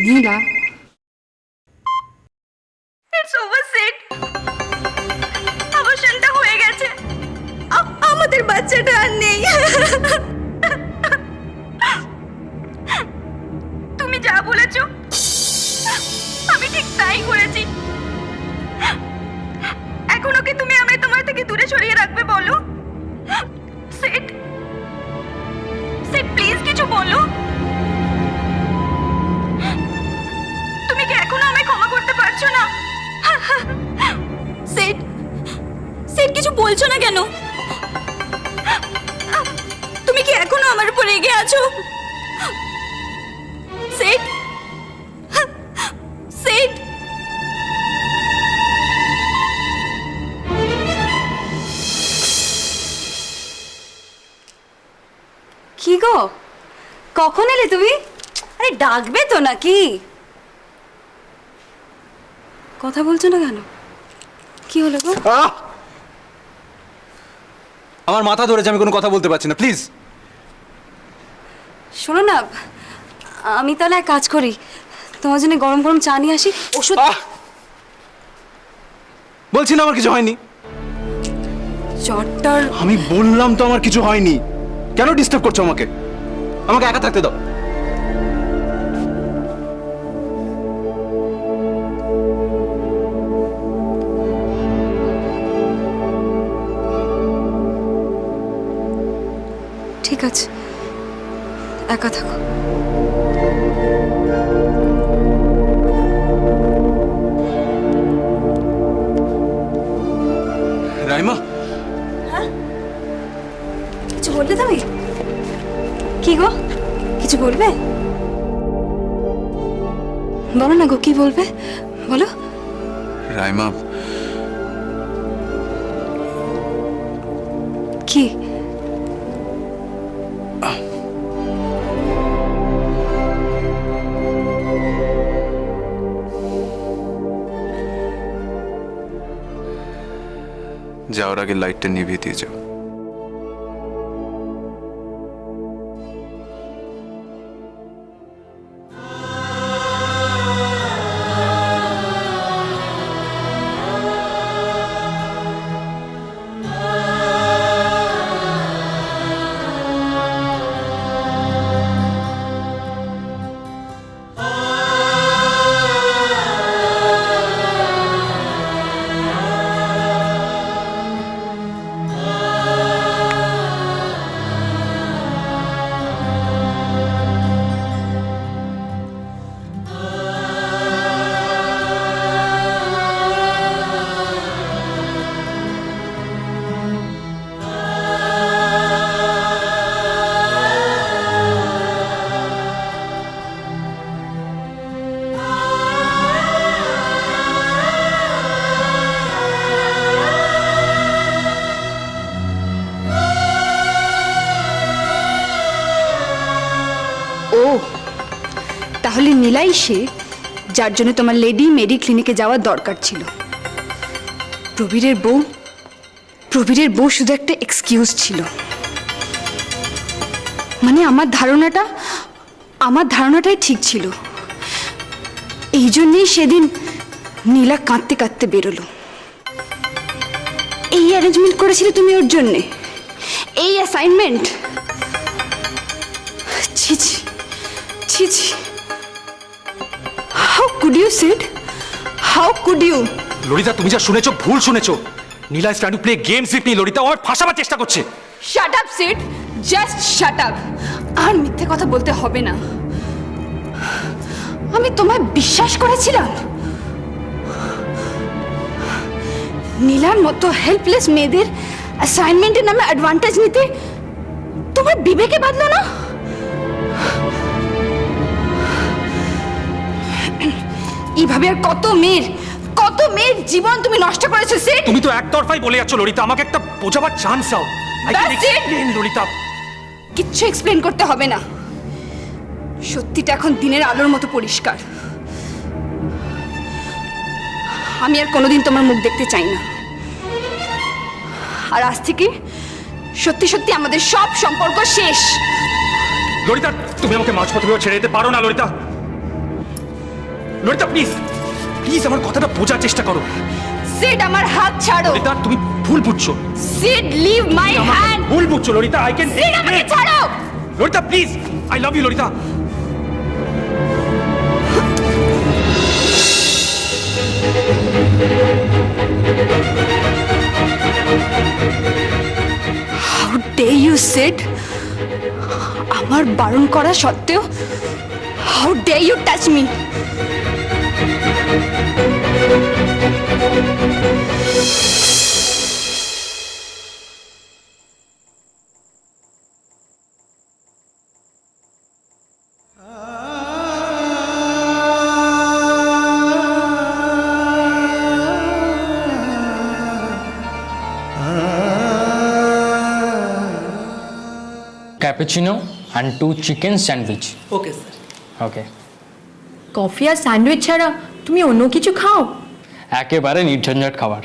Nila, it's over Sid. অবসানটা হয়ে গেছে। আমাদের বাচ্চাটা আর নেই। তুমি যা বলেছো আমি ঠিক তাই করেছি। এখন ওকে তুমি আমায় তোমার থেকে দূরে সরিয়ে রাখবে বলো? সেট সেট প্লিজ কিছু বলো। তুমি কি এখনো আমায় ক্ষমা করতে পারছো না? সেট সেট কিছু বলছো না কেন? তুমি কি এখনো আমার উপর রেগে আছো? সেট সেট কি গো, কখন এলে তুমি? আরে ডাকবে তো নাকি? কথা বলছো না কেন? কি হলো গো? আমার মাথা ধরেছে, আমি কোনো কথা বলতে পারছি না, প্লিজ। শোনো না, আমি তাহলে এক কাজ করি, তোমার জন্য গরম গরম চা নিয়ে আসি। ওষুধ বলছি না আমার কিছু হয়নি। জ্বরটার আমি বললাম তো আমার কিছু হয়নি। কেন ডিস্টার্ব করছো আমাকে? আমাকে একা থাকতে দাও। ঠিক আছে, একা থাকো। রাইমা, কিছু বলবে তুমি? কি গো, কিছু বলবে? বলো না গো, কি বলবে বলো। রাইমা, কি? যাওয়ার আগে লাইটটা নিভিয়ে দিয়ে যাও। ও তাহলে নীলাই সে যার জন্য তোমার লেডি মেডি ক্লিনিকে যাওয়ার দরকার ছিল। প্রবীরের বউ শুধু একটা এক্সকিউজ ছিল। মানে আমার ধারণাটাই ঠিক ছিল। এই জন্যেই সেদিন নীলা কাঁদতে কাঁদতে বেরোলো। এই অ্যারেঞ্জমেন্ট করেছিলে তুমি ওর জন্যে, এই অ্যাসাইনমেন্ট। ছি ছি ছি ছি, how could you Sid, how could you? Lalita, তুমি যা শুনেছো ভুল শুনেছো। Neela is trying to play games with me. Lalita, ও আমায় ফাঁসাবার চেষ্টা করছে। Shut up Sid, just shut up. আর মিথ্যে কথা বলতে হবে না। আমি তোমায় বিশ্বাস করেছিলাম। নীলার মতো হেল্পলেস মেয়েদের অ্যাসাইনমেন্টের নামে অ্যাডভান্টেজ নিতে তোমার বিবেকে বাঁধলো না? এইভাবে আর কত মেয়ের জীবন তুমি নষ্ট করেছো সিড। তুমি তো একতরফাই বলে যাচ্ছ ললিতা। আমাকে একটা বোঝাবার চান্স দাও। I can That's it! Explain Lalita. কিচ্ছু এক্সপ্লেন করতে হবে না। সত্যিটা এখন দিনের আলোর মতো পরিষ্কার। আমি আর কোনোদিন তোমার মুখ দেখতে চাই না। আর আজ থেকে সত্যি সত্যি আমাদের সব সম্পর্ক শেষ। ললিতা, তুমি আমাকে মাঝপথে ছেড়ে যেতে পারো না ললিতা। ললিতা প্লিজ প্লিজ আমার কথাটা বোঝার চেষ্টা করো। সিড, আমার হাত ছাড়ো। ললিতা তুমি ভুল বুঝছো। Sid, leave my hand. ভুল বুঝছো ললিতা, আই ক্যান। সিড, আমাকে ছাড়ো। Lalita please, I love you Lalita. How dare you Sid, আমার বারণ করা সত্ত্বেও how dare you touch me. Cappuccino and 2 chicken sandwich. Okay sir. Okay. Coffee আর স্যান্ডউইচ ছাড়া তুমি অন্য কিছু খাও? একেবারে নির্ঝঞ্ঝাট খাবার।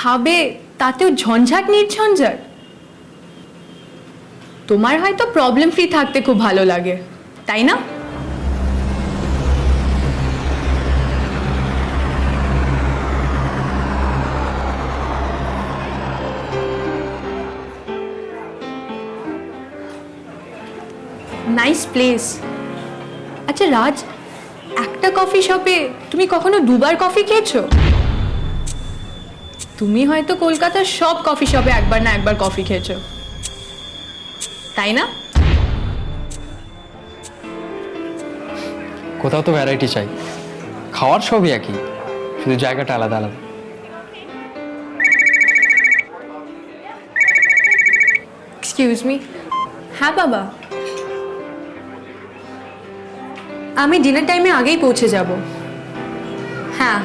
খাবে তাতেও ঝঞ্ঝাট নির্ঝঞ্ঝাট? তোমার হয়তো প্রবলেম ফ্রি থাকতে খুব ভালো লাগে, তাই না? Nice place. আচ্ছা রাজ, একটা কফি শপে তুমি কখনো দুবার কফি খেয়েছো? তুমি হয়তো কলকাতার সব কফি শপে একবার না একবার কফি খেয়েছো, তাই না? কোথাও তো ভ্যারাইটি চাই, খাওয়ার সবই একই, শুধু জায়গাটা আলাদা আলাদা। Excuse me. হ্যাঁ বাবা, আমি ডিনার টাইমে আগেই পৌঁছে যাব। হ্যাঁ,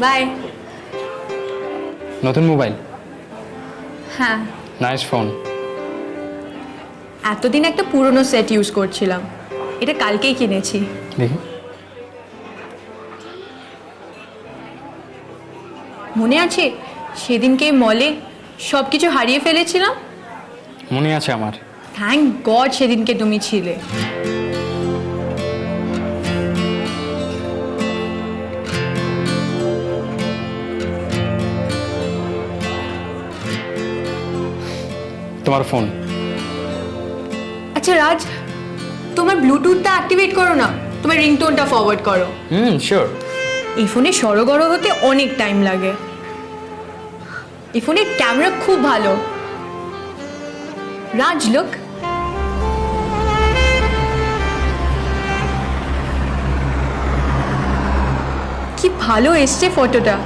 বাই। নতুন মোবাইল? হ্যাঁ, নাইস ফোন। এতদিন একটা পুরনো সেট ইউজ করছিলাম, এটা কালকেই কিনেছি। দেখি। মনে আছে সেদিনকে মলে সব কিছু হারিয়ে ফেলেছিলাম? মনে আছে আমার। থ্যাংক গড সেদিনকে তুমি ছিলে। তোমার ফোন। আচ্ছা রাজ, তোমার ব্লুটুথটা অ্যাক্টিভেট করো না, তোমার রিংটোনটা ফরওয়ার্ড করো। শিওর। এই ফোনে সরগর হতে অনেক টাইম লাগে। এই ফোনের ক্যামেরা খুব ভালো। রাজ লুক, কি ভালো এসছে ফটোটা,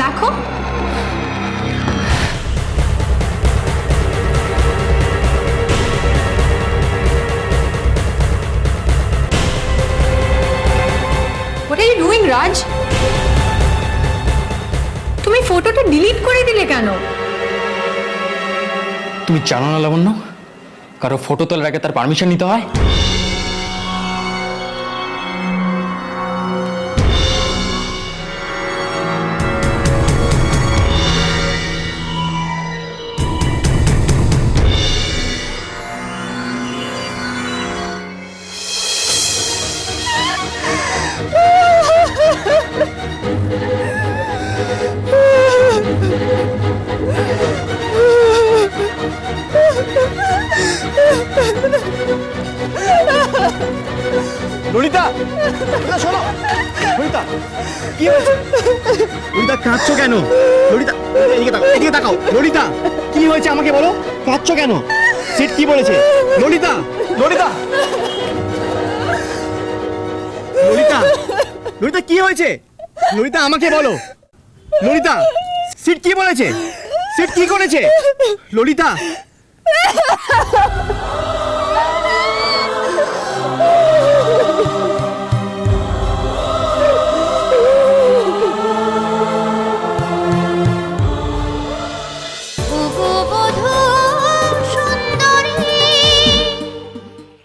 দেখো। What are you doing, রাজ? তুমি ফটোটা ডিলিট করে দিলে কেন? তুমি জানো না লাবণ্য, কারো ফটো তোলার আগে তার পারমিশন নিতে হয়। ললিতা, ললিতা শোনো। ললিতা, কি হয়েছে? ললিতা কাঁদছো কেন? ললিতা এদিকে তাকাও, এদিকে তাকাও। ললিতা কি হয়েছে আমাকে বলো, কাঁদছো কেন? সিট কি বলেছে? ললিতা, ললিতা, ললিতা, ললিতা কি হয়েছে? ললিতা আমাকে বলো। ললিতা, সিট কি বলেছে? সিট কি করেছে? ললিতা।